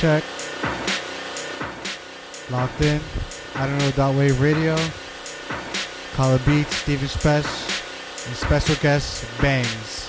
check. Locked in. IDK.WAV Radio. Call Beats, Steven Spesh, and special guest Bangs.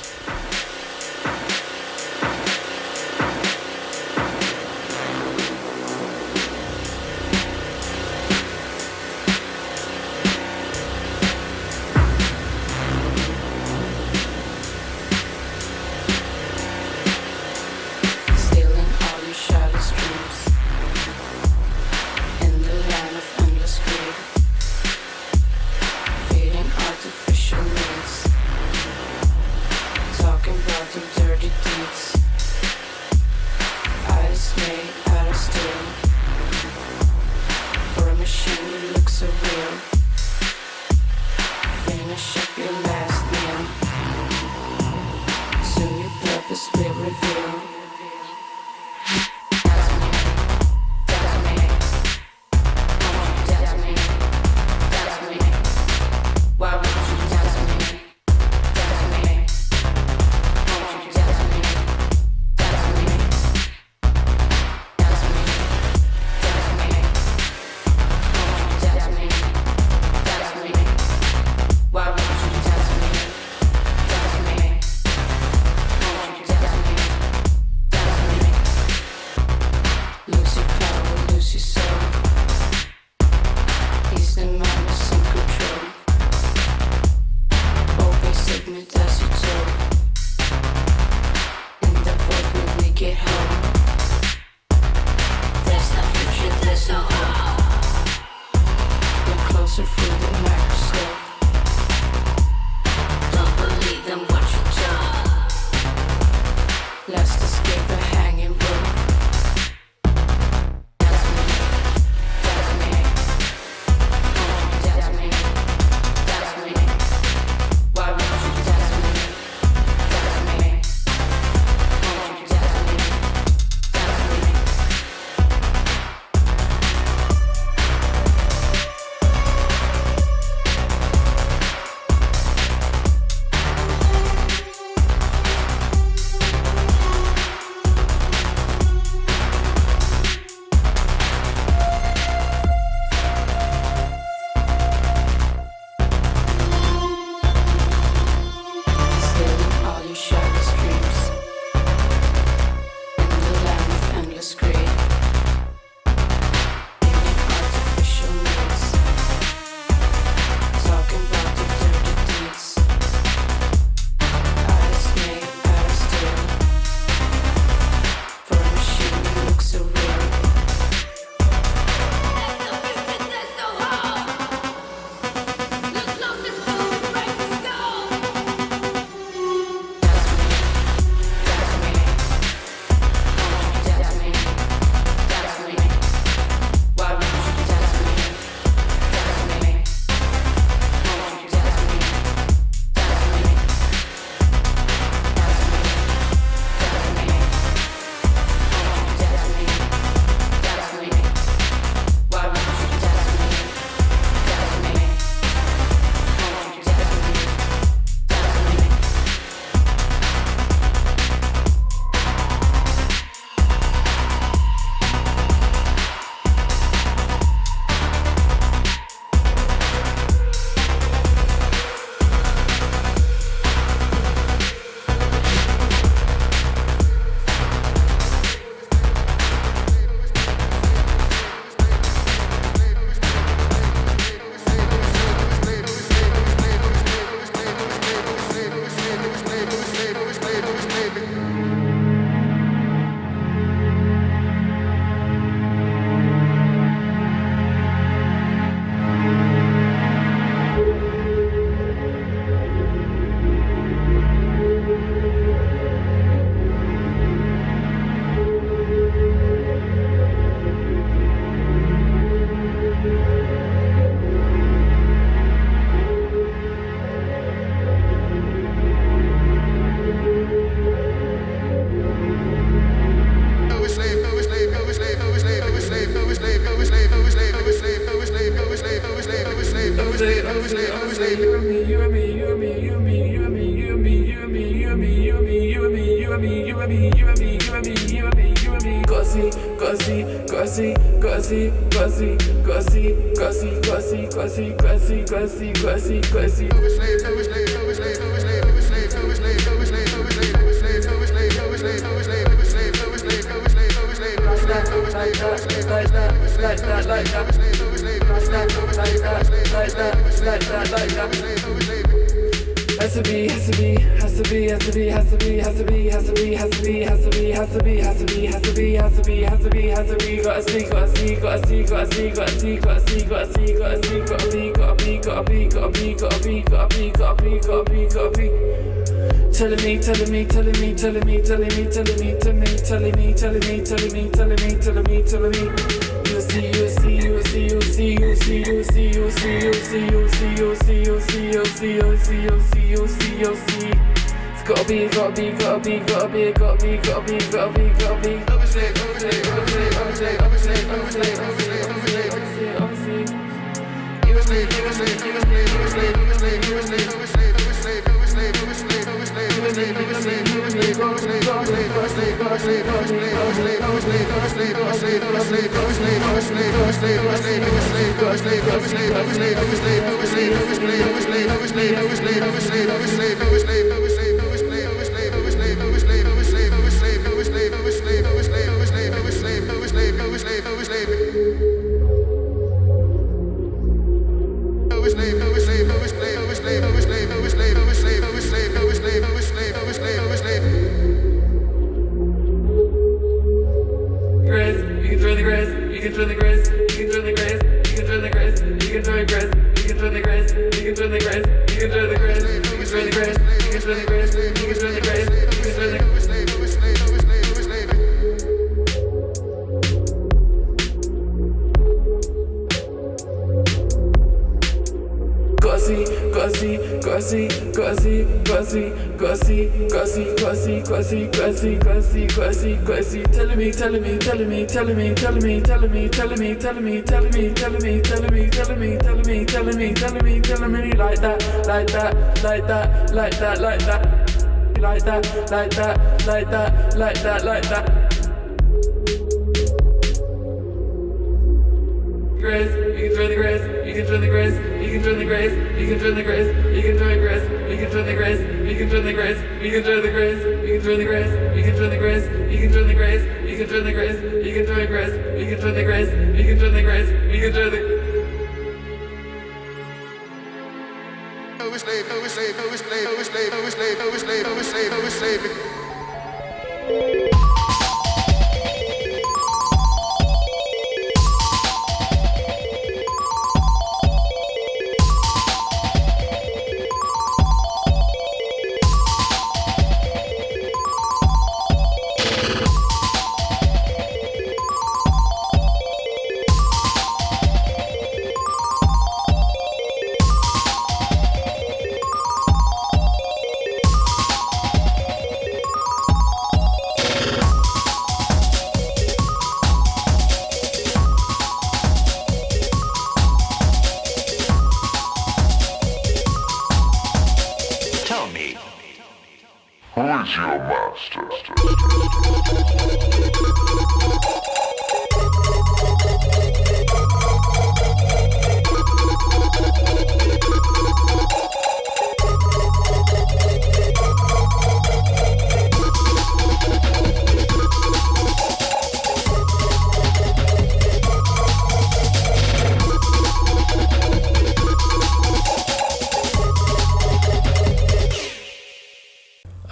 Cause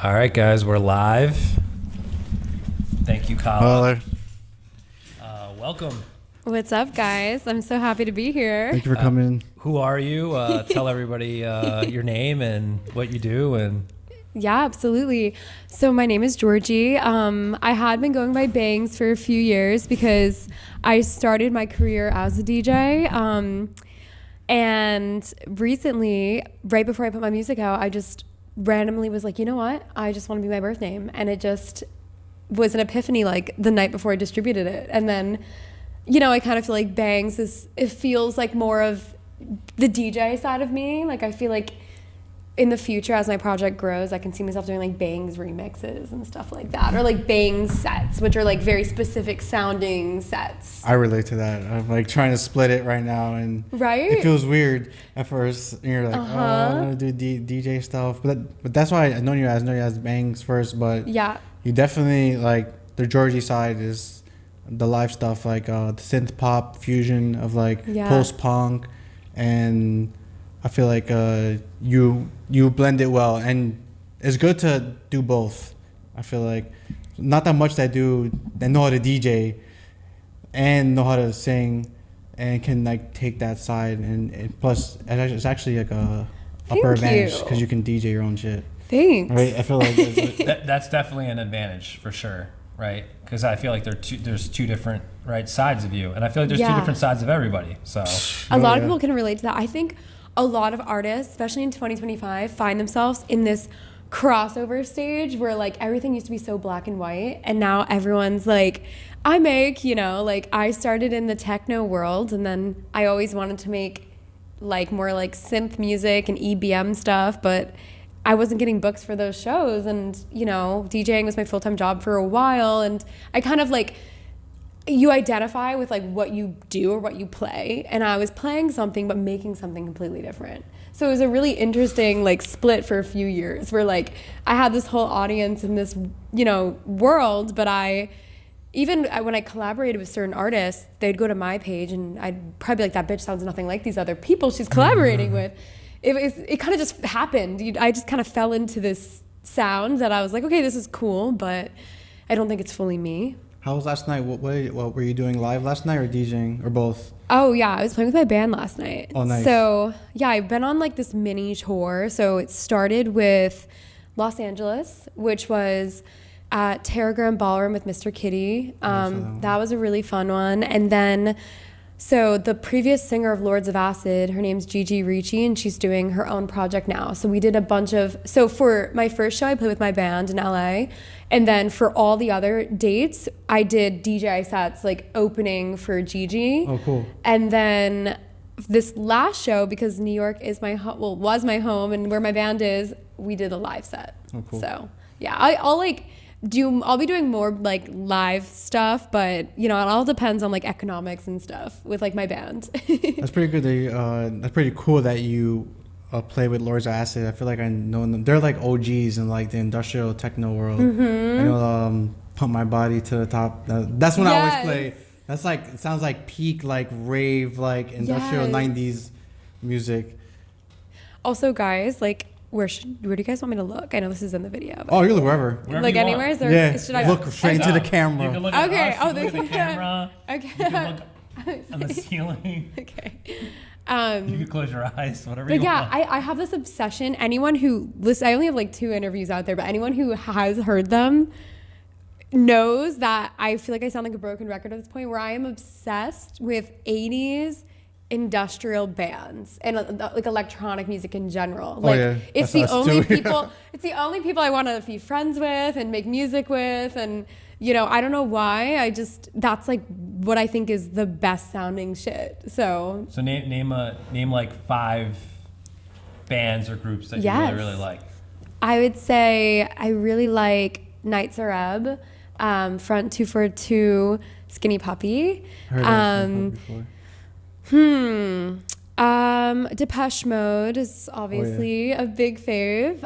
All right, guys, we're live. Thank you, Kala. Welcome. What's up, guys? I'm so happy to be here. Thank you for coming. Who are you? Tell everybody your name and what you do. And yeah, absolutely. So my name is Georgi. I had been going by Bangs for a few years because I started my career as a DJ. And recently, right before I put my music out, I just randomly was like, you know what? I just want to be my birth name. And it just was an epiphany like the night before I distributed it. And then, you know, I kind of feel like Bangs it feels like more of the DJ side of me. Like I feel like in the future, as my project grows, I can see myself doing like bangs remixes and stuff like that, or like bangs sets, which are like very specific sounding sets. I relate to that. I'm like trying to split it right now, and Right? it feels weird at first. And you're like, oh, I'm gonna do DJ stuff, but that's why I know you as bangs first. But Yeah. you definitely like the Georgi side is the live stuff, like the synth pop fusion of like post punk, and I feel like you blend it well, and it's good to do both. I feel like not that much that know how to DJ and know how to sing and can like take that side, and plus it's actually like a upper advantage because you can DJ your own shit. Thanks. Right? I feel like That's definitely an advantage for sure, right? Because I feel like there's two different sides of you, and I feel like there's two different sides of everybody. So a lot of people can relate to that. I think a lot of artists, especially in 2025, find themselves in this crossover stage where like everything used to be so black and white, and now everyone's like, I make, like I started in the techno world, and then I always wanted to make like more like synth music and EBM stuff, but I wasn't getting books for those shows, and DJing was my full-time job for a while, and I kind of like, you identify with like what you do or what you play, and I was playing something but making something completely different. So it was a really interesting like split for a few years where like I had this whole audience in this world, but when I collaborated with certain artists, they'd go to my page and I'd probably be like, that bitch sounds nothing like these other people she's collaborating with. It kind of just happened. I just kind of fell into this sound that I was like, okay, this is cool, but I don't think it's fully me. How was last night? What were you doing live last night, or DJing, or both? Oh yeah, I was playing with my band last night. Oh, nice. So yeah, I've been on like this mini tour. So it started with Los Angeles, which was at Terragram Ballroom with Mr. Kitty. That was a really fun one. And then, so the previous singer of Lords of Acid, her name's Gigi Ricci, and she's doing her own project now. So we did a bunch of, so for my first show, I played with my band in LA. And then for all the other dates, I did DJ sets, like opening for Gigi. Oh, cool. And then this last show, because New York is was my home and where my band is, we did a live set. Oh, cool. So yeah, I'll be doing more like live stuff, but it all depends on like economics and stuff with like my band. That's pretty good. That's pretty cool that you play with Lords of Acid. I feel like I know them. They're like OGs in like the industrial techno world. Mm-hmm. I know Pump My Body to the Top. That's when I always play. That's like, it sounds like peak like rave, like industrial 90s music. Also, guys, like where do you guys want me to look? I know this is in the video. Oh, you look wherever. Like anywhere? Should I look straight into the camera? You can look at okay. us, you can look at the camera. Okay. You can look on the ceiling. Okay. You can close your eyes, whatever you want. want. I have this obsession. Anyone who listen, I only have like 2 interviews out there, but anyone who has heard them knows that I feel like I sound like a broken record at this point, where I am obsessed with 80s industrial bands and like electronic music in general. Like it's the only people it's the only people I want to be friends with and make music with, and I don't know why, that's like what I think is the best sounding shit. So name like 5 bands or groups that you really, really like. I would say I really like Nights Arab, Front 242, Skinny Puppy. Heard before. Depeche Mode is obviously a big fave.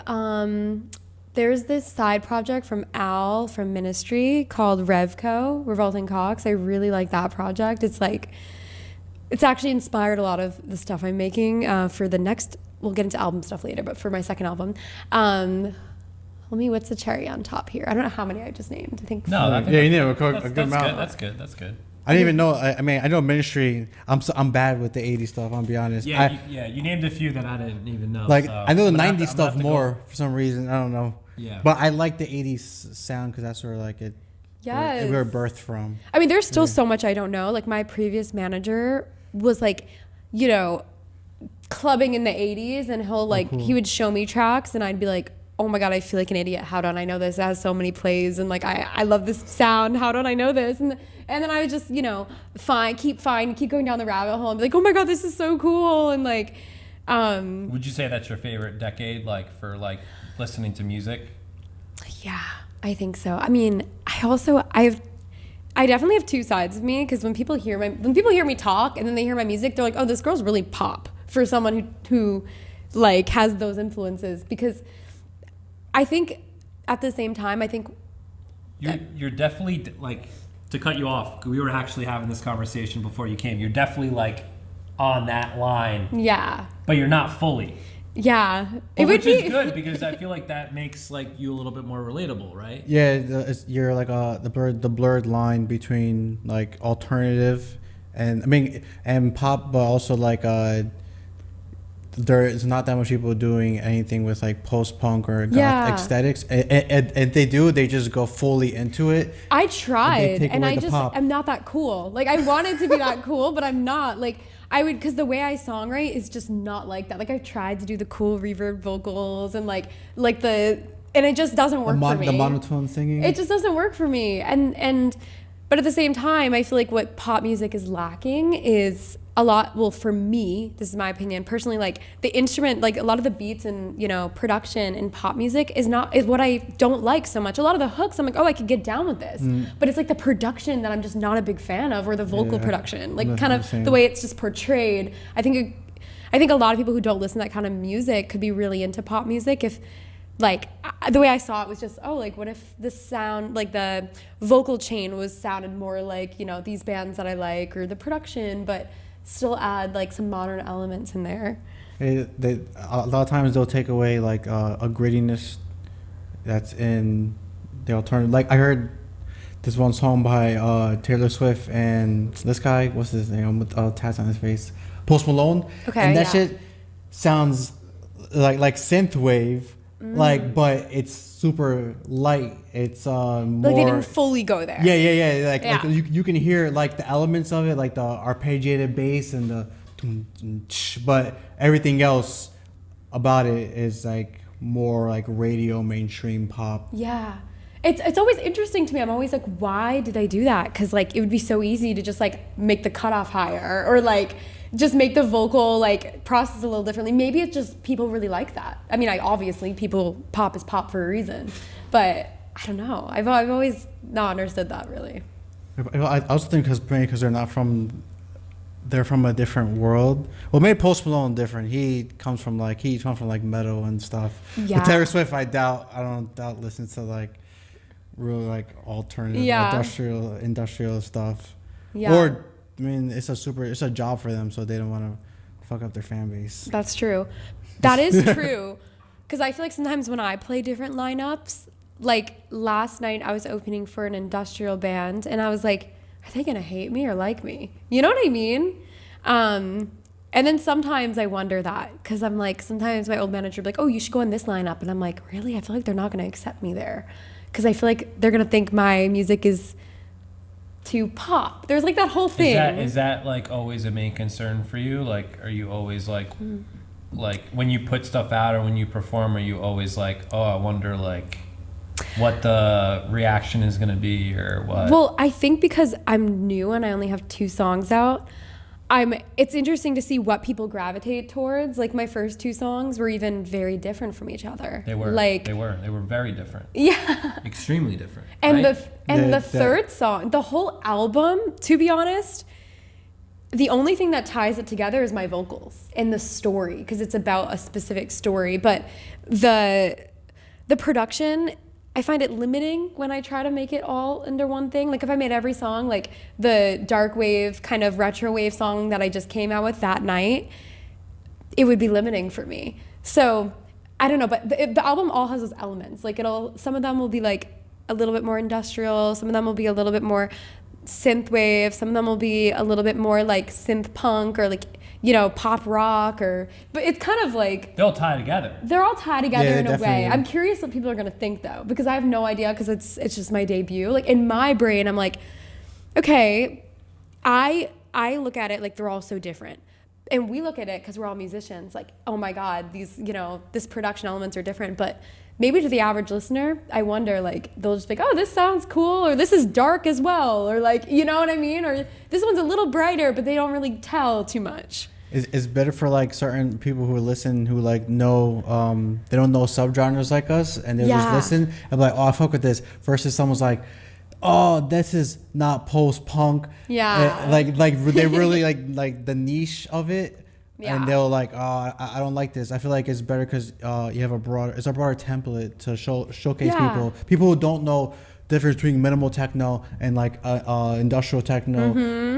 There's this side project from Al from Ministry called Revco, Revolting Cocks. I really like that project. It's actually inspired a lot of the stuff I'm making for the next, we'll get into album stuff later, but for my second album. What's the cherry on top here? I don't know how many I just named. I think you need a good amount. That's good. I didn't even know. I know Ministry. I'm bad with the 80s stuff. I'll be honest. You named a few that I didn't even know. Like, so I know the 90s stuff more for some reason. I don't know. Yeah. But I like the 80s sound because that's where like it. Yes. We were birthed from. I mean, there's still so much I don't know. Like my previous manager was like, clubbing in the 80s, and he would show me tracks, and I'd be like, oh my God, I feel like an idiot. How don't I know this? It has so many plays, and like I love this sound. How don't I know this? And then I would just, keep going down the rabbit hole and be like, oh my God, this is so cool. And like, Would you say that's your favorite decade, like for like listening to music? Yeah, I think so. I mean, I definitely have two sides of me, because when people hear me talk and then they hear my music, they're like, oh, this girl's really pop, for someone who like has those influences. Because I think at the same time, I think you're definitely, like, to cut you off, we were actually having this conversation before you came. You're definitely like on that line. Yeah. But you're not fully. Yeah, Which is good, because I feel like that makes like you a little bit more relatable, right? Yeah, you're like the blurred line between like alternative and pop, but also like there is not that much people doing anything with like post punk or goth aesthetics, and they just go fully into it. I tried, and I'm not that cool. Like, I wanted to be that cool, but I'm not. Like, because the way I songwrite is just not like that. Like, I've tried to do the cool reverb vocals and like and it just doesn't work for me. The monotone singing. It just doesn't work for me. But at the same time, I feel like what pop music is lacking is a lot. Well, for me, this is my opinion personally. Like, the instrument, like a lot of the beats and production in pop music is what I don't like so much. A lot of the hooks, I'm like, oh, I could get down with this, but it's like the production that I'm just not a big fan of, or the vocal production, like kind of the way it's just portrayed. I think a lot of people who don't listen to that kind of music could be really into pop music if. Like, the way I saw it was just, oh, like, what if the sound, like the vocal chain sounded more like, these bands that I like, or the production, but still add like some modern elements in there. A lot of times they'll take away like a grittiness that's in the alternative. Like, I heard this one song by Taylor Swift and this guy, what's his name, with tats on his face, Post Malone. Okay, and that shit sounds like synth wave. Like, but it's super light. It's more like they didn't fully go there. Yeah. Like you can hear like the elements of it, like the arpeggiated bass and the, but everything else about it is like more like radio mainstream pop. Yeah. It's always interesting to me. I'm always like, why did they do that? Because like it would be so easy to just like make the cutoff higher, or like just make the vocal like process a little differently. Maybe it's just people really like that. I mean, obviously pop is pop for a reason, but I don't know. I've always not understood that really. I also think because they're from a different world. Well, maybe Post Malone different. He comes from like metal and stuff. Yeah. But Taylor Swift, I don't doubt listens to like really like alternative industrial stuff. Yeah. Or I mean, it's a job for them, so they don't want to fuck up their fan base. That's true. That is true. Because I feel like sometimes when I play different lineups, like last night I was opening for an industrial band, and I was like, are they gonna hate me or like me? You know what I mean? And then sometimes I wonder that, because I'm like, sometimes my old manager will be like, oh, you should go in this lineup, and I'm like, really? I feel like they're not gonna accept me there, because I feel like they're gonna think my music is too pop. There's like that whole thing. Is that like always a main concern for you? Like, are you always like when you put stuff out or when you perform, are you always like, oh, I wonder like what the reaction is going to be or what? Well, I think because I'm new and I only have 2 songs out, it's interesting to see what people gravitate towards. Like, my first 2 songs were even very different from each other. They were. Like, they were very different. Yeah. Extremely different. And right? the third song, the whole album, to be honest, the only thing that ties it together is my vocals and the story, because it's about a specific story. But the production, I find it limiting when I try to make it all into one thing. Like, if I made every song, like the dark wave, kind of retro wave song that I just came out with that night, it would be limiting for me. So I don't know, but the album all has those elements. Like, some of them will be like a little bit more industrial, some of them will be a little bit more synth wave, some of them will be a little bit more like synth punk, or like, pop rock, but it's kind of like they'll tie together. They're all tied together in a definitely. way. I'm curious what people are gonna think though, because I have no idea, because it's just my debut. Like, in my brain, I'm like, okay, I look at it like they're all so different. And we look at it because we're all musicians, like, oh my God, these, this production elements are different. But maybe to the average listener, I wonder, like, they'll just be like, oh, this sounds cool, or this is dark as well, or like, you know what I mean? Or this one's a little brighter, but they don't really tell too much. It's better for like certain people who listen who like know they don't know subgenres like us, and they just listen and be like, oh, I fuck with this, versus someone's like, oh, this is not post punk. Yeah. Like they really like the niche of it. Yeah. And they'll like, oh, I don't like this. I feel like it's better because you have a broader template to showcase people who don't know the difference between minimal techno and like industrial techno,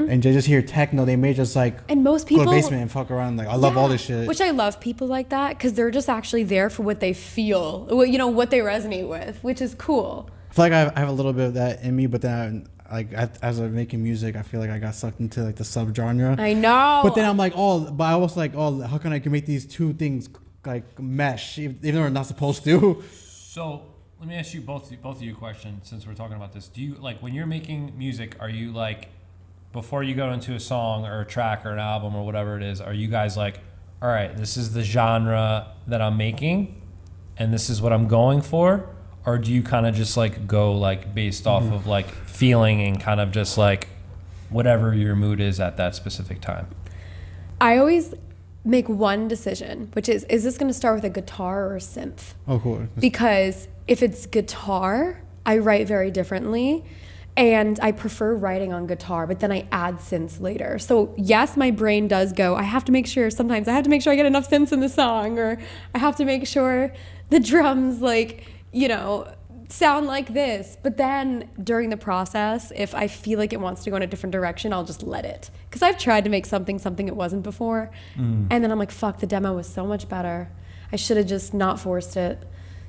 and they just hear techno. They may just like, and most people go to the basement and fuck around. Like, I love all this shit. Which I love people like that because they're just actually there for what they feel, what they resonate with, which is cool. I feel like I have a little bit of that in me, but then as I'm making music, I feel like I got sucked into like the subgenre. I know. But then I'm like, but I was like, how can I make these two things like mesh, even though we're not supposed to? So let me ask you both of you a question, since we're talking about this. Do you like, when you're making music, are you like, before you go into a song or a track or an album or whatever it is, are you guys like, all right, this is the genre that I'm making and this is what I'm going for? Or do you kind of just like go like based off of like feeling and kind of just like whatever your mood is at that specific time? I always make one decision, which is this going to start with a guitar or a synth? Oh, cool. Because if it's guitar, I write very differently. And I prefer writing on guitar, but then I add synths later. So yes, my brain does go, sometimes I have to make sure I get enough synths in the song, or I have to make sure the drums like, sound like this. But then during the process, if I feel like it wants to go in a different direction, I'll just let it. Because I've tried to make something it wasn't before. And then I'm like, fuck, the demo was so much better. I should have just not forced it.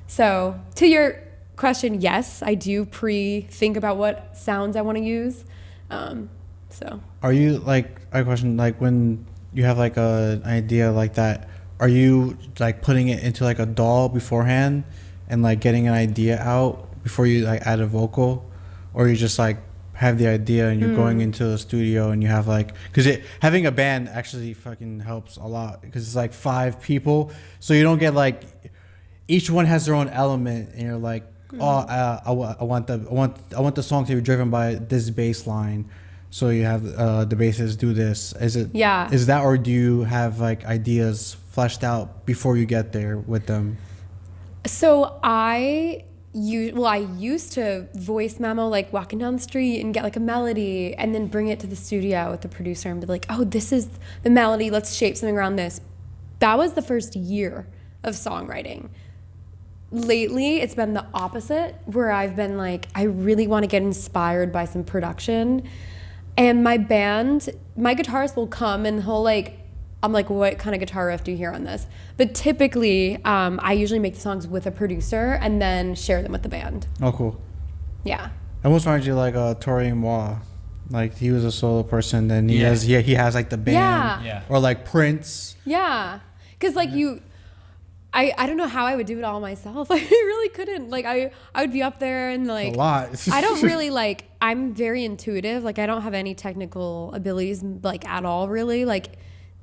So to your question, yes, I do think about what sounds I want to use. So are you like, a question, like when you have like an idea like that, are you like putting it into like a DAW beforehand and like getting an idea out before you like add a vocal, or you just like have the idea and you're going into the studio and you have like, because having a band actually fucking helps a lot, because it's like 5 people, so you don't get like, each one has their own element and you're like, I want the song to be driven by this bass line, so you have the bassist do this. Is that, or do you have like ideas fleshed out before you get there with them? So I used to voice memo, like walking down the street and get like a melody and then bring it to the studio with the producer and be like, oh, this is the melody, let's shape something around this. That was the first year of songwriting. Lately, it's been the opposite, where I've been like, I really want to get inspired by some production. And my guitarist will come and I'm like, what kind of guitar riff do you hear on this? But typically, I usually make the songs with a producer and then share them with the band. Oh, cool. Yeah. I almost reminds you like Tori. Like he was a solo person, then he has like the band. Yeah. Or like Prince. Yeah. Because like I don't know how I would do it all myself. I really couldn't. Like I would be up there and like a lot. I don't really like, I'm very intuitive. Like I don't have any technical abilities like at all really. Like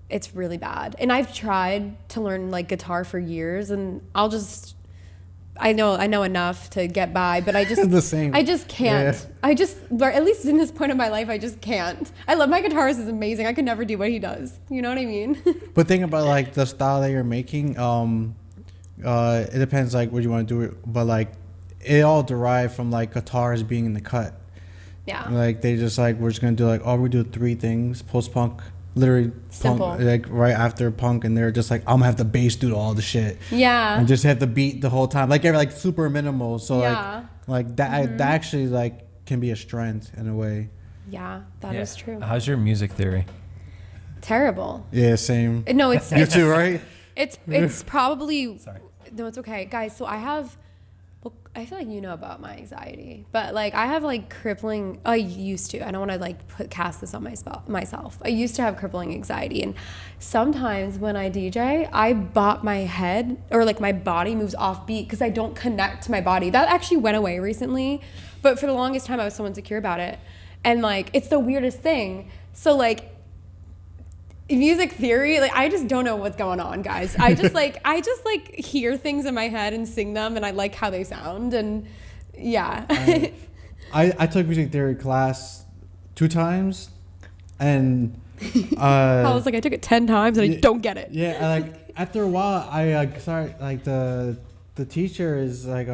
it's really bad. And I've tried to learn like guitar for years, and I know enough to get by, but I just the same. I just can't. Yeah. At least in this point of my life, I just can't. I love my guitarist, is amazing. I could never do what he does. You know what I mean? But think about like the style that you're making. It depends like what you want to do, but like it all derived from like guitars being in the cut. Yeah. Like they just like, we're just gonna do like, we do 3 things: post punk, literally simple, punk, like right after punk, and they're just like, I'm gonna have the bass do all the shit. Yeah. And just have the beat the whole time, like super minimal. So like that that actually like can be a strength in a way. Yeah, that is true. How's your music theory? Terrible. Yeah, same. No, it's you too, right? It's probably. Sorry. No, it's okay, guys. So I feel like you know about my anxiety, but like I have like crippling. I used to. I don't want to like cast this on myself. I used to have crippling anxiety, and sometimes when I DJ, I bop my head or like my body moves off beat because I don't connect to my body. That actually went away recently, but for the longest time I was so insecure about it, and like it's the weirdest thing. So like music theory, like I just don't know what's going on, guys. I just like hear things in my head and sing them, and I like how they sound, and yeah. I took music theory class 2 times, and I was like, I took it 10 times and I don't get it. Yeah, like after a while, I started like the teacher is like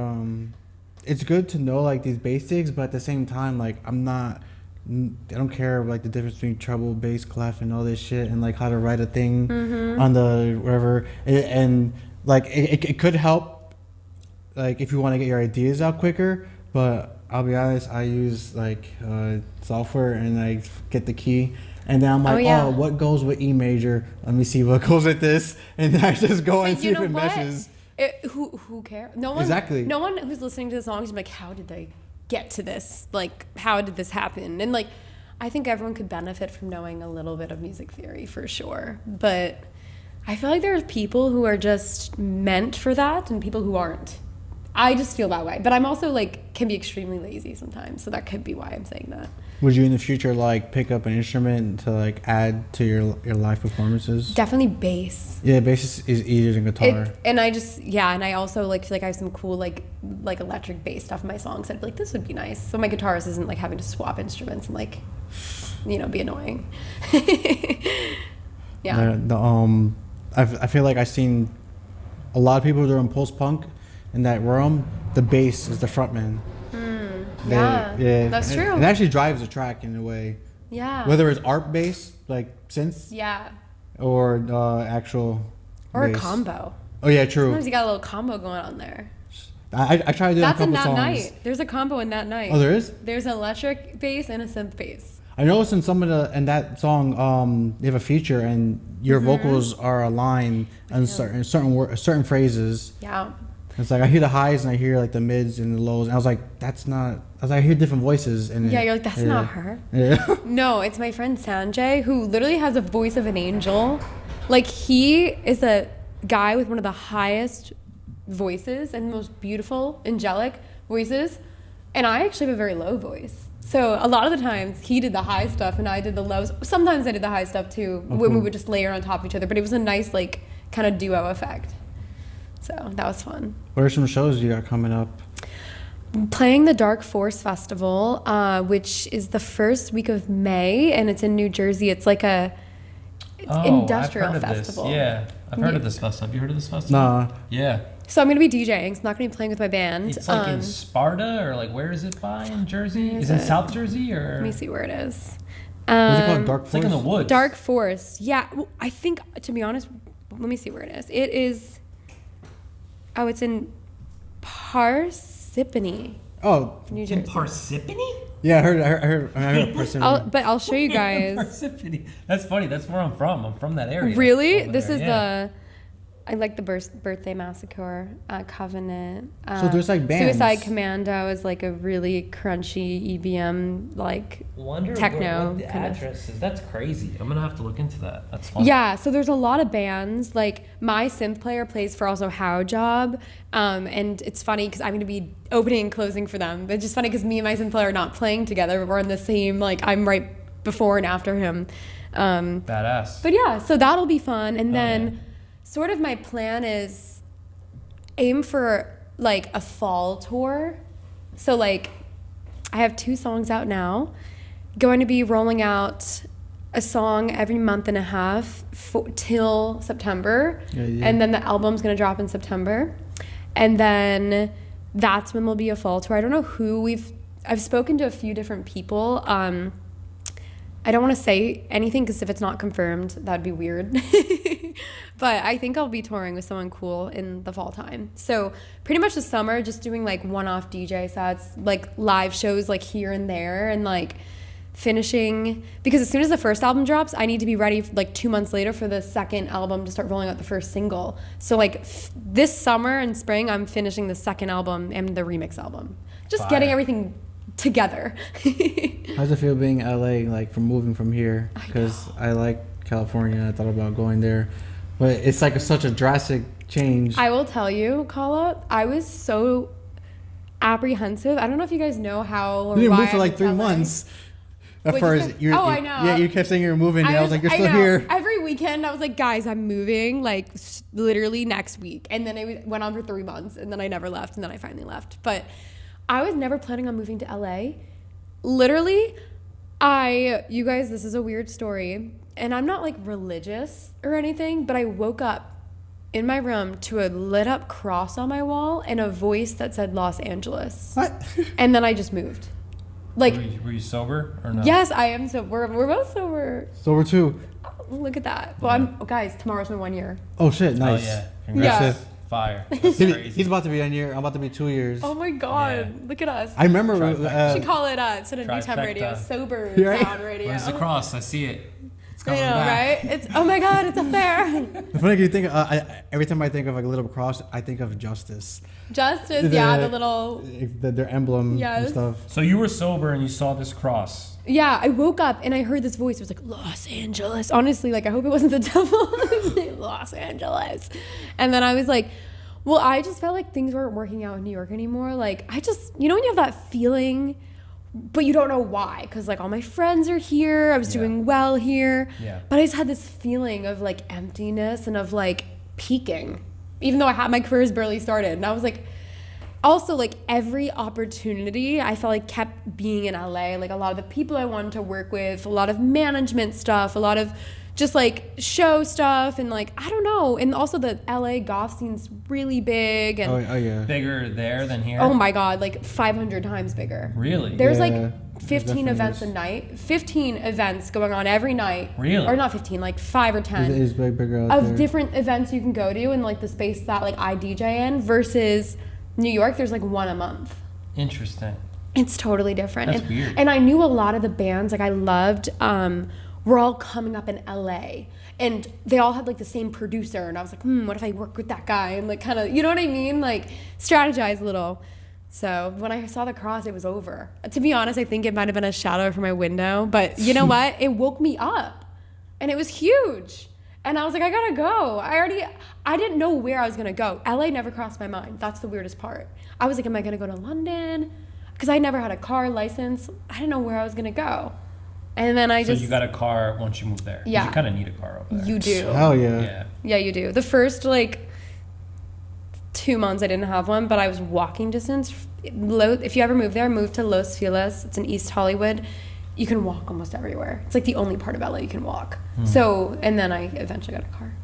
it's good to know like these basics, but at the same time, like I don't care like the difference between treble, bass, clef, and all this shit, and like how to write a thing on the whatever, and like it could help like if you want to get your ideas out quicker, but I'll be honest, I use like software and I get the key. And then I'm like, oh, what goes with E major? Let me see what goes with this. And then I just go and see if it meshes. Who cares? No one. Exactly. No one who's listening to the songs is like, how did they get to this? Like, how did this happen? And like, I think everyone could benefit from knowing a little bit of music theory for sure. But I feel like there's people who are just meant for that and people who aren't. I just feel that way. But I'm also like, can be extremely lazy sometimes. So that could be why I'm saying that. Would you in the future like pick up an instrument to like add to your live performances? Definitely bass. Yeah, bass is easier than guitar. And I also like feel like I have some cool like electric bass stuff in my songs. I'd be like, this would be nice. So my guitarist isn't like having to swap instruments and like, you know, be annoying. Yeah. I feel like I've seen a lot of people doing post punk in that realm. The bass is the frontman. Yeah, that's true. It actually drives the track in a way. Yeah. Whether it's ARP bass, like synths. Yeah. Or actual. Or bass. a combo. Oh yeah, true. Sometimes you got a little combo going on there. I tried to do that's a couple in that songs. night. There's a combo in that night. Oh, there is. There's an electric bass and a synth bass. I noticed in some of that song, you have a feature and your vocals are aligned on certain phrases. Yeah. It's like I hear the highs and I hear like the mids and the lows, and I was like, that's not. I was like, I hear different voices, and you're like, that's not her. Yeah. No, it's my friend Sanjay, who literally has a voice of an angel. Like, he is a guy with one of the highest voices and most beautiful, angelic voices, and I actually have a very low voice. So a lot of the times he did the high stuff and I did the lows. Sometimes I did the high stuff too, when we would just layer on top of each other. But it was a nice like kind of duo effect. So that was fun. What are some shows you got coming up? Playing the Dark Force Festival, which is the first week of May, and it's in New Jersey. It's like a industrial festival. Yeah, I've heard of this festival. Have you heard of this festival? Nah. Yeah. So I'm going to be DJing. So I'm not going to be playing with my band. It's like in Sparta, or like where is it by in Jersey? Is it South Jersey or? Let me see where it is. What's it called? Dark Force? It's like in the woods. Dark Force. Yeah. Well, I think, to be honest, let me see where it is. It is. Oh, it's in Parsippany. Oh, New Jersey. In Parsippany? Yeah, I heard Parsippany. But I'll show you guys. Parsippany. That's funny. That's where I'm from. I'm from that area. Really? This is I like the Birthday Massacre, Covenant. So there's like bands. Suicide Commando is like a really crunchy EBM like techno what the kind address is. That's crazy. I'm gonna have to look into that. That's fun. Yeah, so there's a lot of bands. Like my synth player plays for also How Job, and it's funny because I'm gonna be opening and closing for them. But it's just funny because me and my synth player are not playing together. But we're in the same I'm right before and after him. Badass. But yeah, so that'll be fun, and then. Sort of my plan is aim for like a fall tour. So like I have 2 songs out now. Going to be rolling out a song every month and a half till September. Yeah. And then the album's going to drop in September. And then that's when there'll be a fall tour. I don't know who I've spoken to a few different people. I don't want to say anything because if it's not confirmed, that'd be weird. But I think I'll be touring with someone cool in the fall time. So pretty much the summer, just doing like one-off DJ sets, like live shows like here and there, and like finishing. Because as soon as the first album drops, I need to be ready like 2 months later for the second album to start rolling out the first single. So like this summer and spring, I'm finishing the second album and the remix album. Just getting everything together. How's it feel being LA, like from moving from here? Because I like California. I thought about going there, but it's like such a drastic change. I will tell you, Kala, I was so apprehensive. I don't know if you guys know how or you why moved for like I 3 LA. months. At Wait, first, I know. Yeah, you kept saying you were moving. I was like, you're still here. Every weekend, I was like, guys, I'm moving, like literally next week. And then it went on for 3 months, and then I never left, and then I finally left. But I was never planning on moving to LA. Literally, You guys, this is a weird story, and I'm not like religious or anything, but I woke up in my room to a lit up cross on my wall and a voice that said Los Angeles. What? And then I just moved. Like, were you sober or not? yes, I am sober. We're both sober. Sober too. Look at that. Well, guys, tomorrow's my 1 year. Oh shit, nice. Oh yeah. Congrats. Yeah. Fire. That's crazy. He's about to be 1 year. I'm about to be 2 years. Oh my God. Yeah. Look at us. I remember. We should call it instead of Newtown Trifecta. Radio, Sober Right? Town Radio. Where's the cross? I see it. It's I coming know, back. right? It's, oh my God, it's up there. The funny you think every time I think of like a little cross, I think of justice. Justice, yeah, the little, Their emblem Yes. and stuff. So you were sober and you saw this cross. yeah, I woke up and I heard this voice. It was like, Los Angeles. Honestly, like, I hope it wasn't the devil. Los Angeles. And then I was like, well, I just felt like things weren't working out in New York anymore. Like, I just, you know, when you have that feeling, but you don't know why. Because, like, all my friends are here. I was doing well here. Yeah. But I just had this feeling of, like, emptiness and of, like, peaking. Even though my career has barely started. And I was like, also, like, every opportunity I felt like kept being in LA. Like, a lot of the people I wanted to work with, a lot of management stuff, a lot of just like show stuff, and like, I don't know. And also the LA goth scene's really big. And Oh yeah. Bigger there than here? oh my God, like 500 times bigger. Really? There's Yeah, like 15 definitely events is. a night, 15 events going on every night. Really? Or not 15, like 5 or 10. It is bigger out Of there. different events you can go to in like the space that like I DJ in, versus New York, there's like one a month. Interesting. It's totally different. That's and, weird. And I knew a lot of the bands like I loved were all coming up in LA, and they all had like the same producer, and I was like, what if I work with that guy, and like kind of, you know what I mean, like strategize a little. So when I saw the cross, it was over. To be honest, I think it might have been a shadow from my window, but you know what? It woke me up, and it was huge. And I was like, I gotta go. I didn't know where I was gonna go. LA never crossed my mind. That's the weirdest part. I was like, am I gonna go to London? Because I never had a car license. I didn't know where I was gonna go. And then So you got a car once you moved there? 'Cause Yeah. You kind of need a car over there. You do. Hell yeah. Yeah. Yeah, you do. The first like 2 months I didn't have one, but I was walking distance. If you ever move there, move to Los Feliz. It's in East Hollywood. You can walk almost everywhere. It's like the only part of LA you can walk. So, and then I eventually got a car.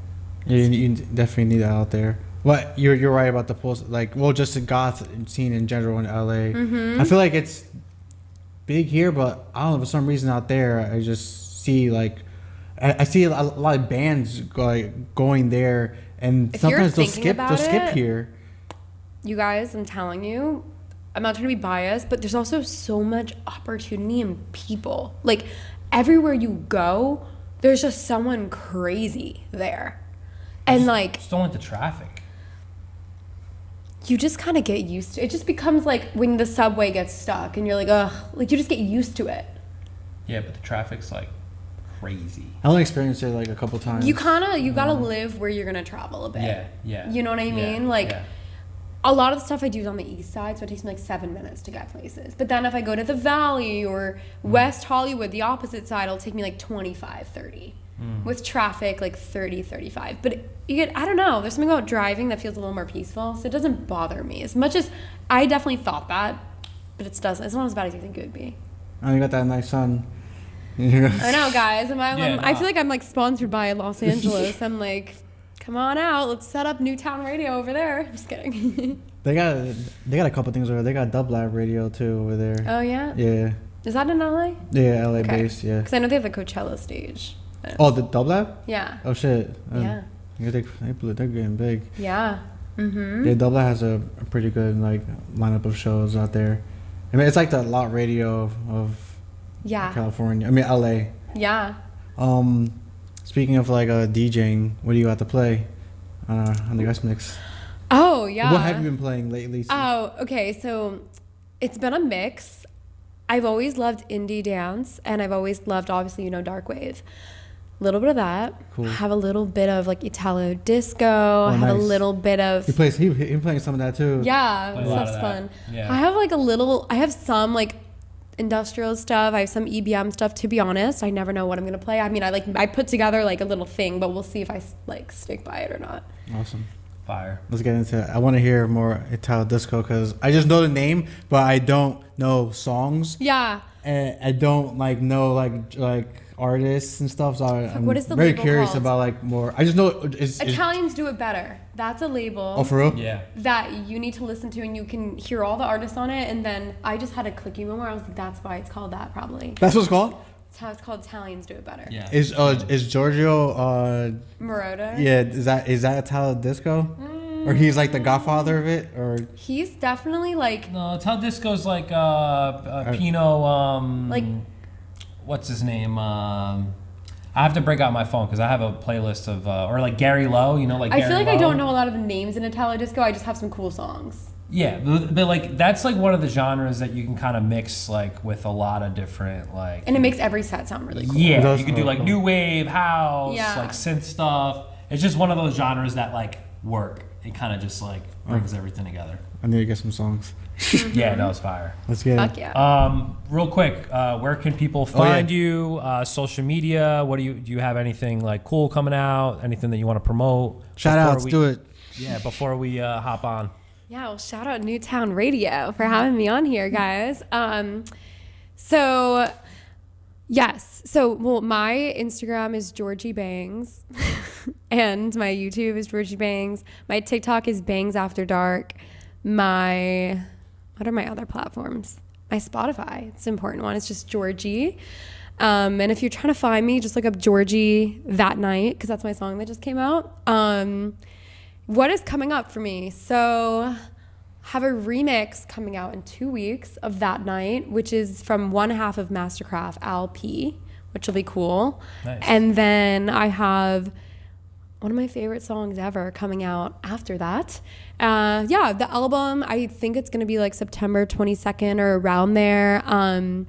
Yeah, you definitely need that out there. But you're right about the post, like, well, just the goth scene in general in LA. I feel like it's big here, but I don't know, for some reason out there, I just see like, I see a lot of bands going there, and If you're sometimes they'll thinking about skip it, here. You guys, I'm telling you, I'm not trying to be biased, but there's also so much opportunity in people. Like, everywhere you go, there's just someone crazy there. And like, Just don't like the traffic. you just kind of get used to it. It just becomes like when the subway gets stuck and you're like, ugh, like you just get used to it. Yeah, but the traffic's like crazy. I only experienced it like a couple times. You gotta live where you're gonna travel a bit. Yeah, yeah. You know what I Yeah, mean? Like, yeah. a lot of the stuff I do is on the east side, so it takes me like 7 minutes to get places. But then if I go to the Valley or West Hollywood, the opposite side, it'll take me like 25, 30. With traffic, like 30, 35. But you get, I don't know, there's something about driving that feels a little more peaceful, so it doesn't bother me as much as I definitely thought that, but it's not as bad as you think it would be. Oh, you got that nice sun. I know, guys. I feel like I'm like sponsored by Los Angeles. I'm like, come on out, let's set up Newtown Radio over there. Just kidding. They got a couple things over there. They got WAV radio too over there. Oh yeah? Yeah. Is that in LA? Yeah, LA based, yeah. Because I know they have a Coachella stage. Oh, the WAV? Yeah. Oh shit. Yeah. Yeah, they're getting big. Yeah. Mm-hmm. Yeah, WAV has a pretty good like lineup of shows out there. I mean, it's like the lot radio of Yeah. California. I mean, LA. Yeah. Speaking of like DJing, what do you got to play on the guest mix? Oh yeah. What have you been playing lately? Oh, okay. So it's been a mix. I've always loved indie dance, and I've always loved, obviously, dark-wave. A little bit of that. Cool. Have a little bit of like Italo disco. Have a nice. little bit of He playing some of that too. yeah, Play a lot stuff's of fun. that. Yeah. I have some like industrial stuff. I have some EBM stuff. To be honest, I never know what I'm gonna play. I mean, I put together like a little thing, but we'll see if I like stick by it or not. Awesome. Fire. Let's get into it. I want to hear more Italo disco because I just know the name, but I don't know songs. Yeah. and I don't like know like artists and stuff. So I'm what is the very label curious called? about like more. I just know it's Italians Do It Better. That's a label. Oh, for real? Yeah. That you need to listen to, and you can hear all the artists on it. And then I just had a clicky moment where I was like, that's why it's called that, probably. That's what it's called? That's how it's called. Italians Do It Better. Yeah. Is Giorgio Moroder? yeah, is that Italo disco? Or he's like the godfather of it? Or He's definitely like No, Tal Disco's like Pino. Like- what's his name? I have to break out my phone because I have a playlist of or like Gary Lowe. You know, like I Gary feel like Lowe. I don't know a lot of the names in Italo disco. I just have some cool songs. Yeah, but like that's like one of the genres that you can kind of mix like with a lot of different like. And it makes every set sound really cool. Yeah, Those you can do are like cool. new wave, house, Yeah. like synth stuff. It's just one of those genres that like work. It kind of just like brings everything together. I need to get some songs. Yeah, no, it's fire. Let's get Fuck it. yeah. Real quick, where can people find you? Social media? What do you have anything like cool coming out? Anything that you want to promote? Shout outs, do it. Yeah, before we hop on. Yeah, well, shout out Newtown Radio for having me on here, guys. So my Instagram is Georgie Bangs, and my YouTube is Georgie Bangs. My TikTok is Bangs After Dark. What are my other platforms? My Spotify, it's an important one. It's just Georgie. And if you're trying to find me, just look up Georgie That Night, because that's my song that just came out. What is coming up for me? So have a remix coming out in 2 weeks of That Night, which is from one half of Mastercraft, Al P, which will be cool. Nice. And then I have one of my favorite songs ever coming out after that. The album, I think it's going to be like September 22nd or around there. I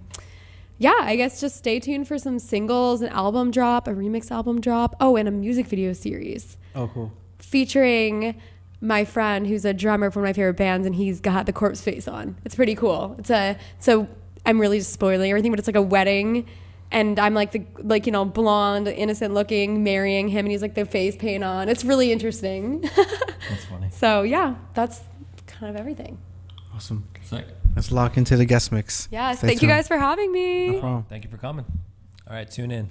guess just stay tuned for some singles, an album drop, a remix album drop. Oh, and a music video series. Oh, cool. Featuring my friend who's a drummer for one of my favorite bands, and he's got the corpse face on. It's pretty cool. So I'm really just spoiling everything, but it's like a wedding, and I'm like blonde, innocent looking, marrying him, and he's like the face paint on. It's really interesting. That's funny. So yeah, that's kind of everything. Awesome. Sick. Let's lock into the guest mix. Yes, Stay thank you tuned. guys for having me. No problem. Thank you for coming. All right, tune in.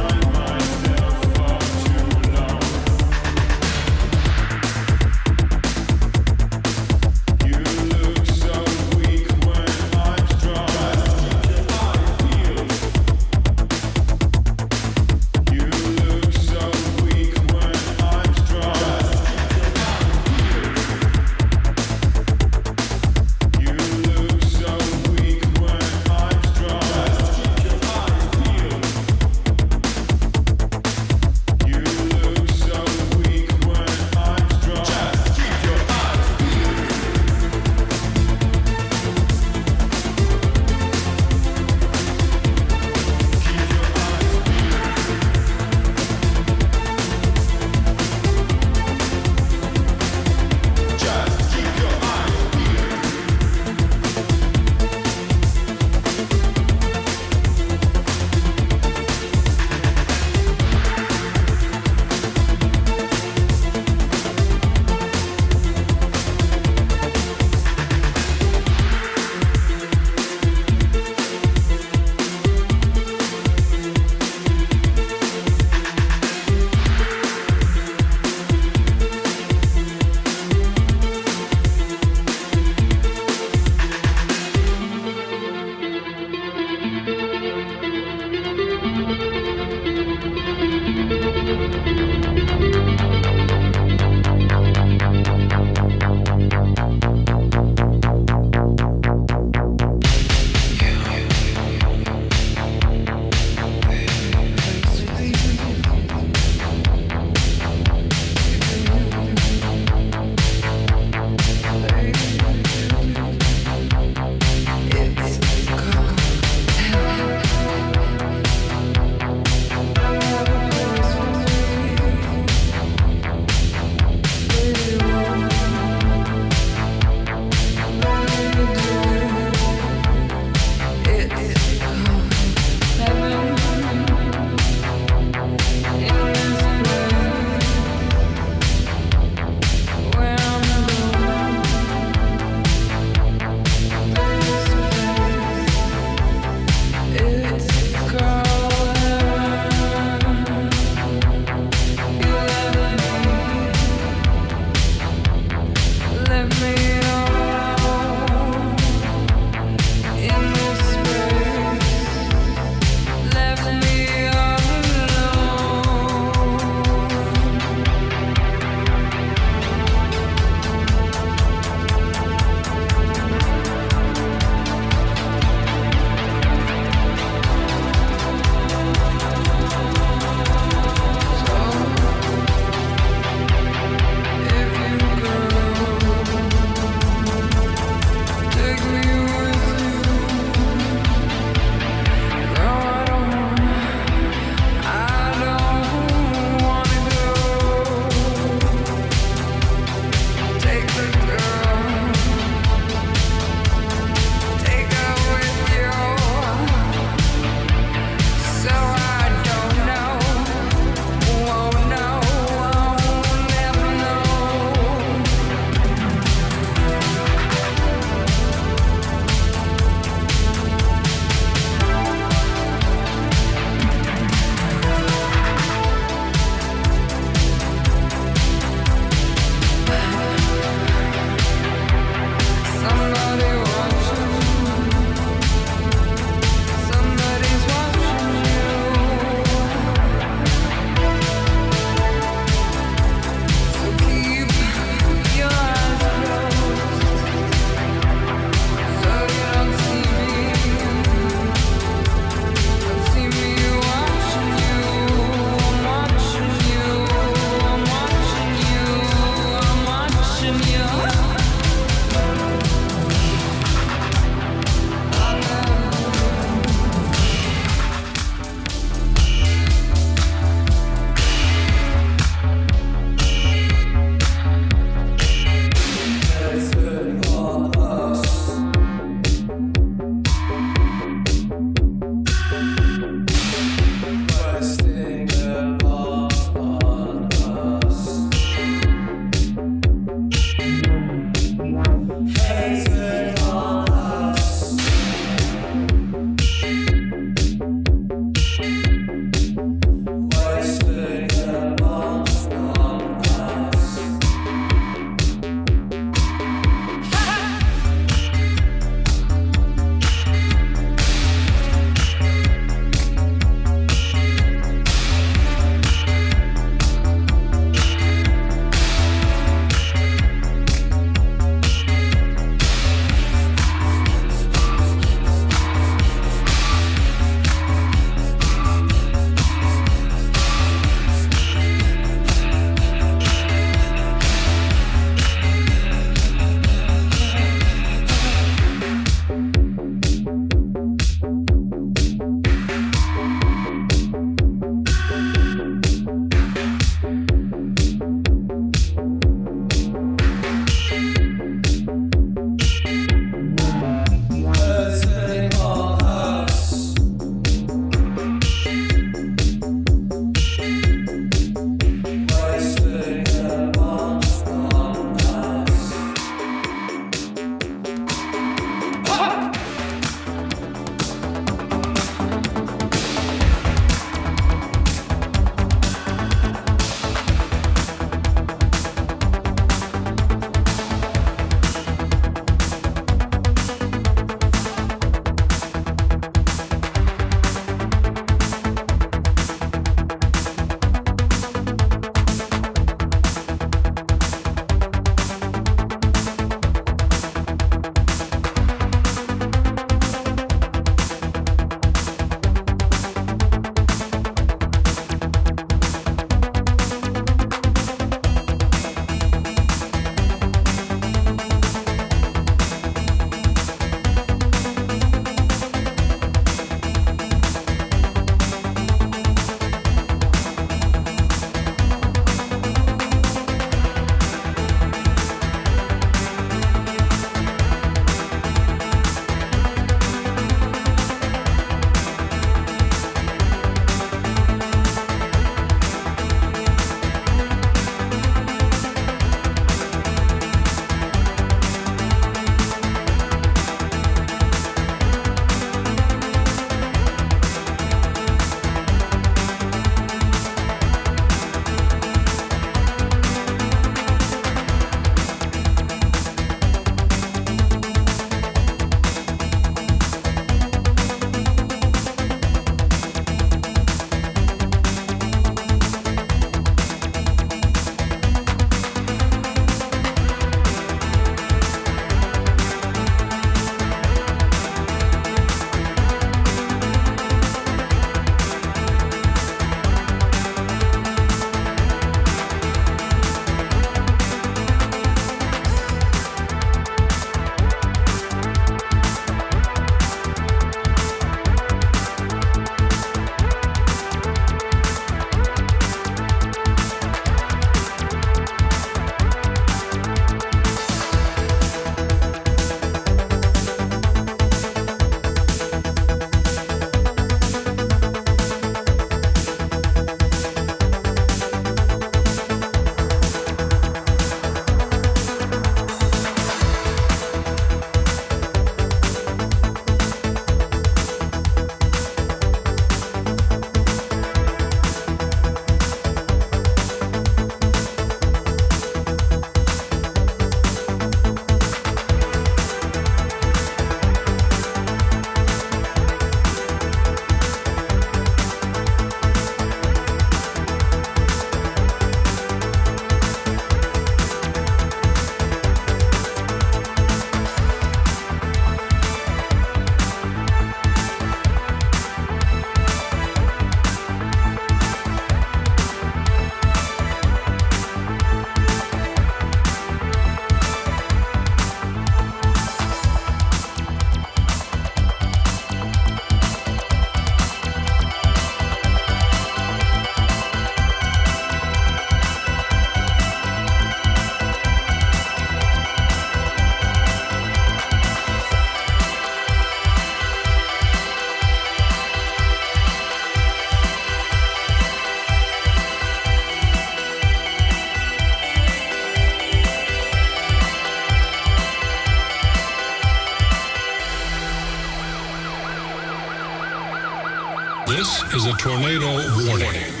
is a tornado warning.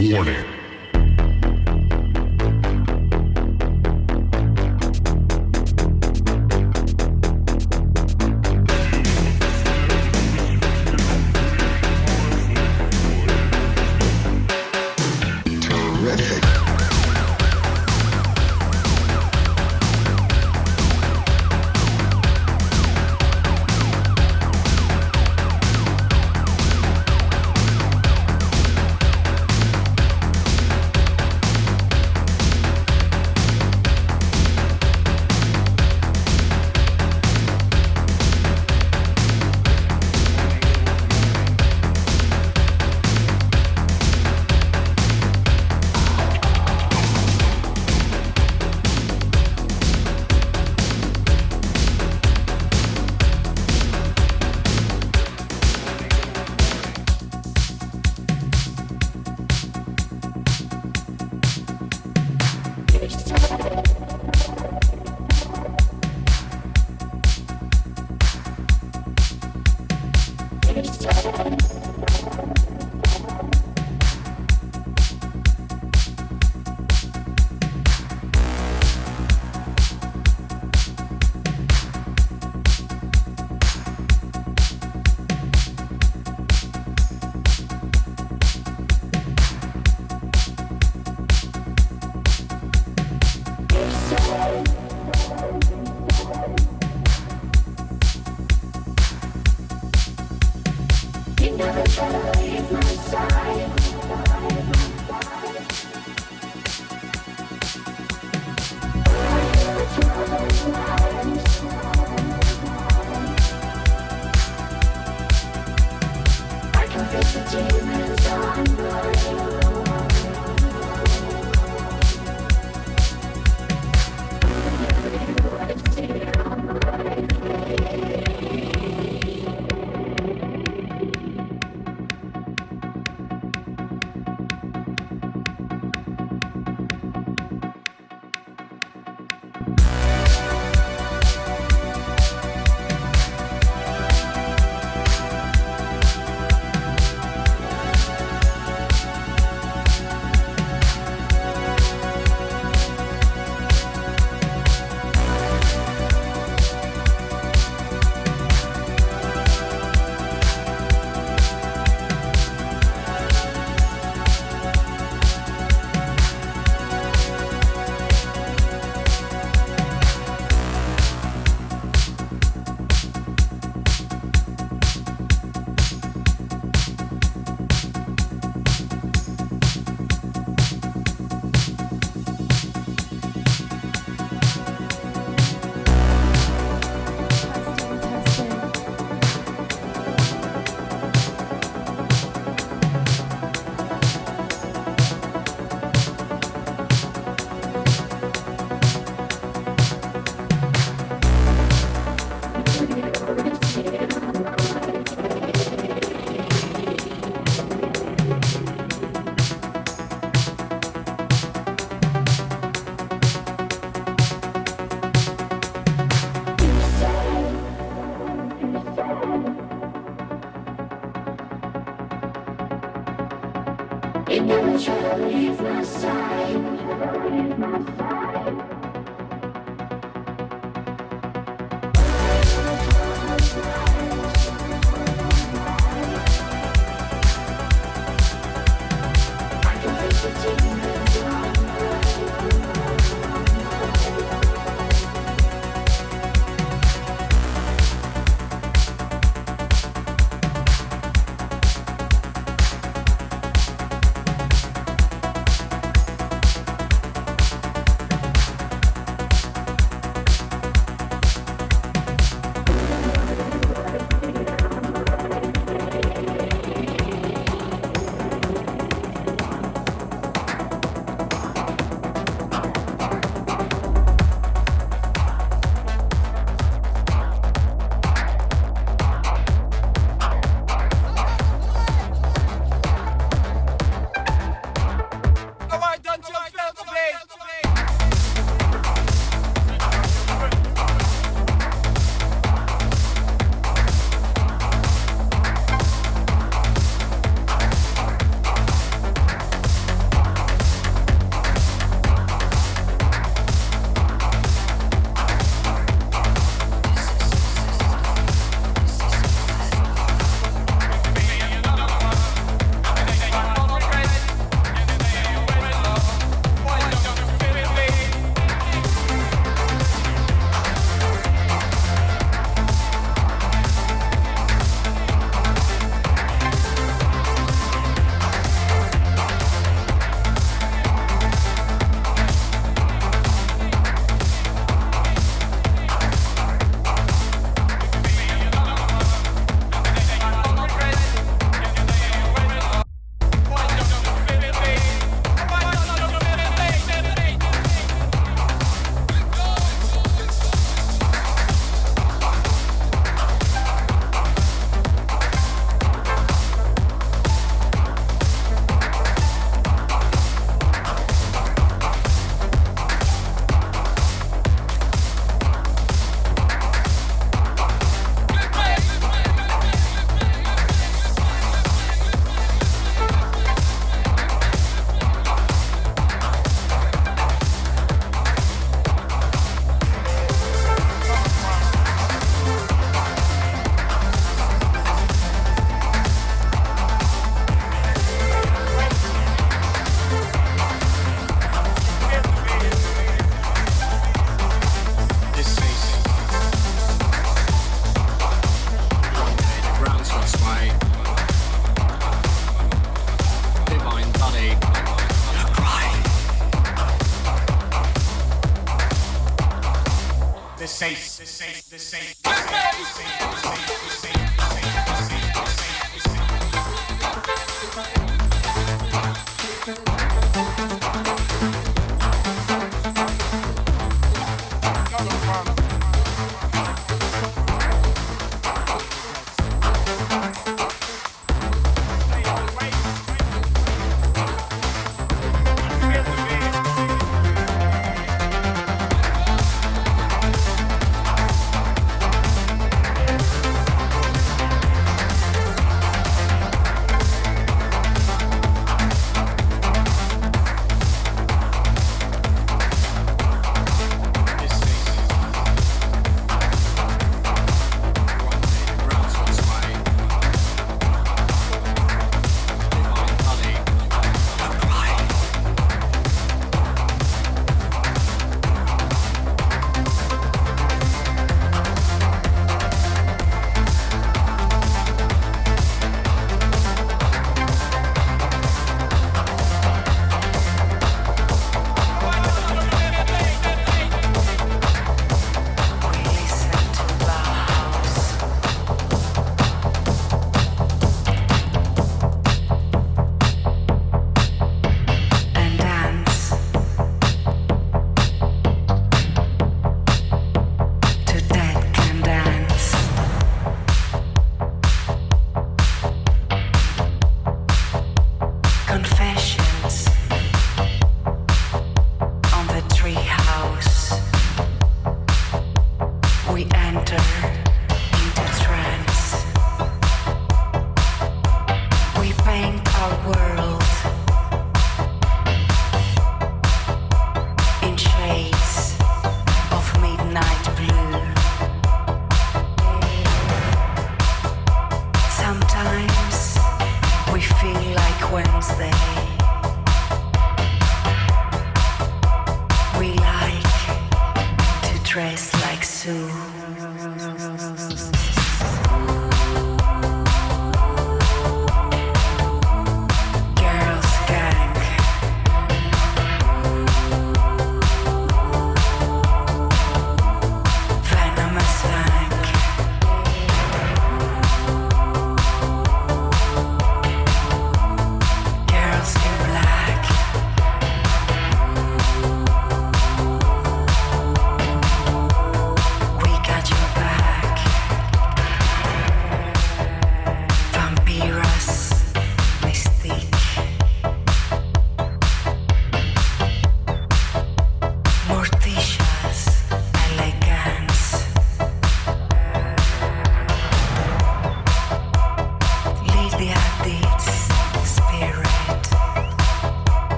Warning. Terrific.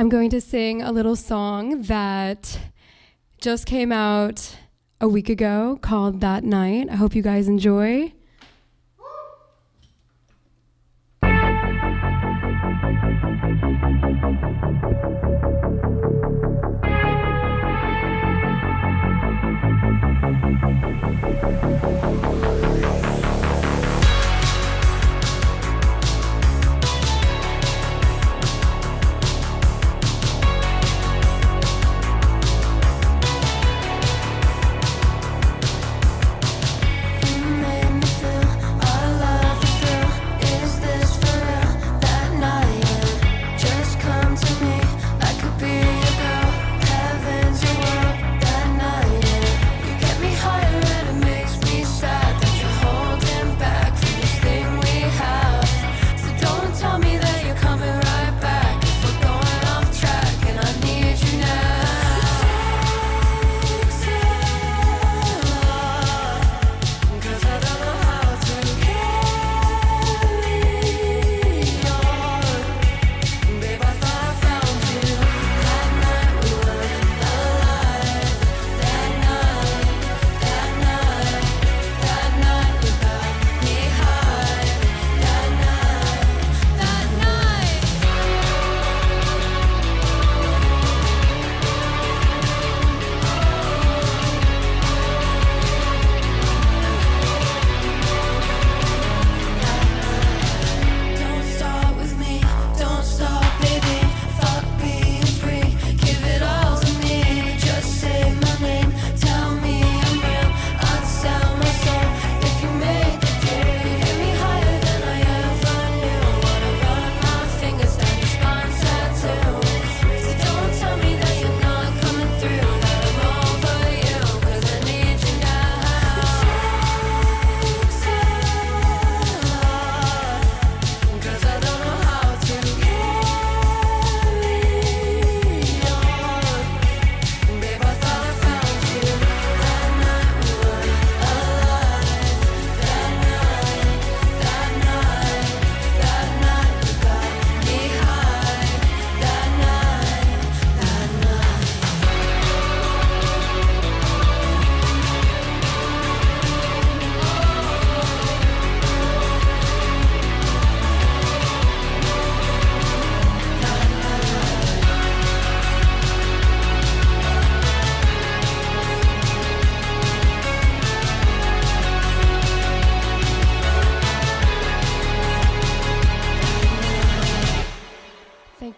I'm going to sing a little song that just came out a week ago called That Night. I hope you guys enjoy.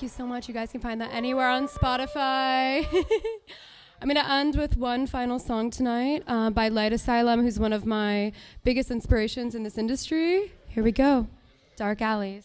So much. You guys can find that anywhere on Spotify. I'm going to end with one final song tonight by Light Asylum, who's one of my biggest inspirations in this industry. Here we go. Dark Alleys.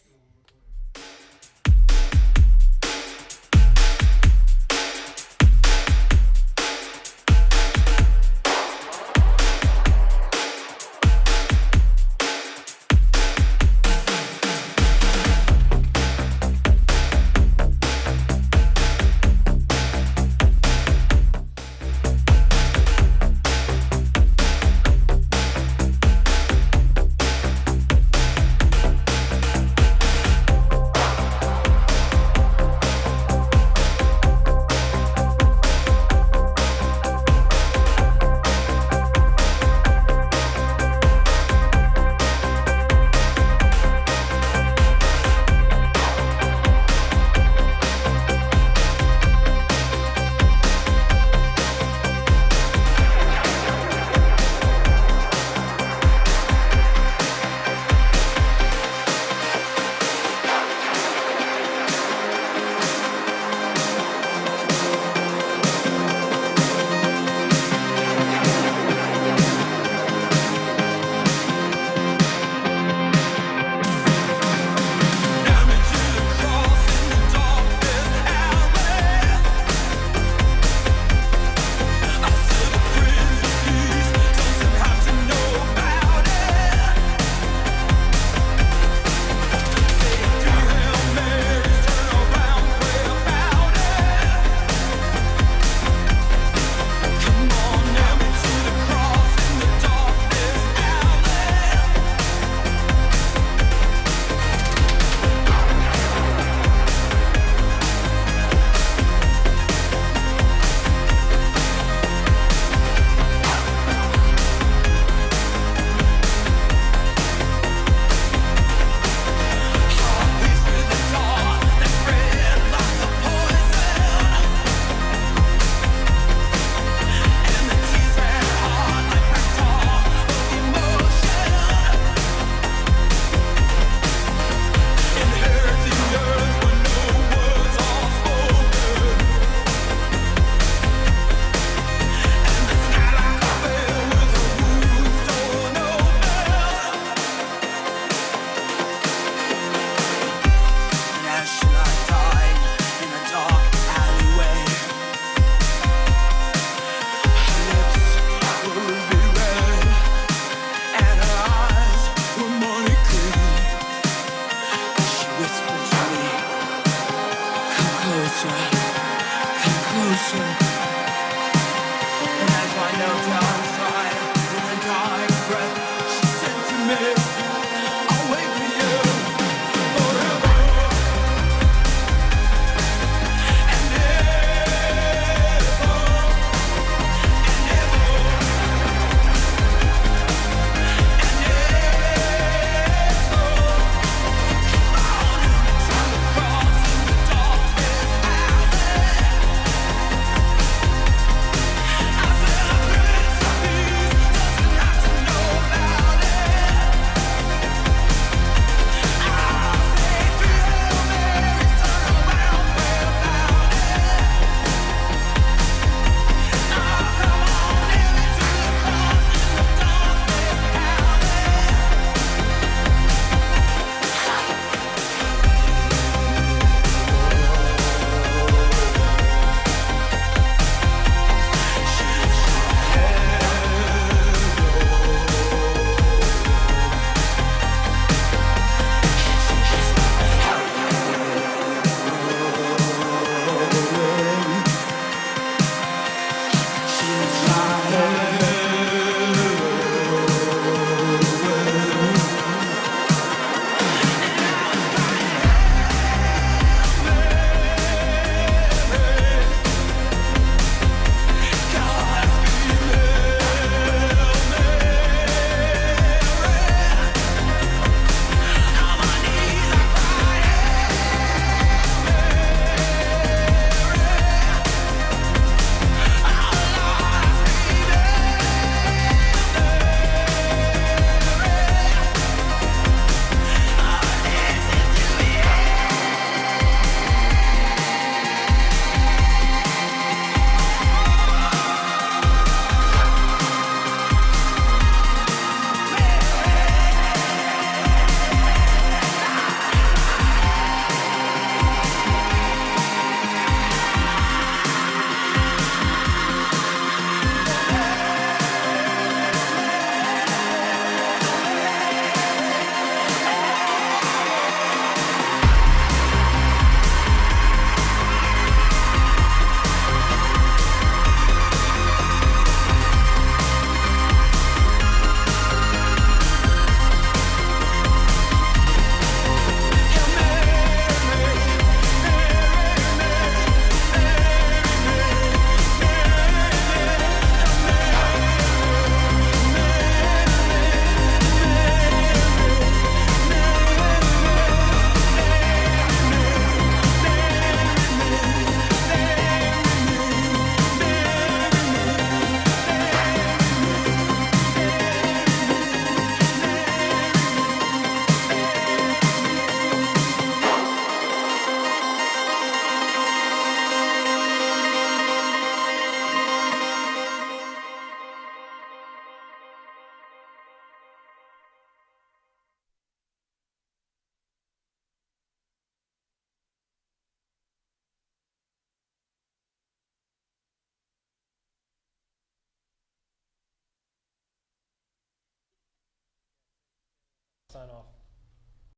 Sign off.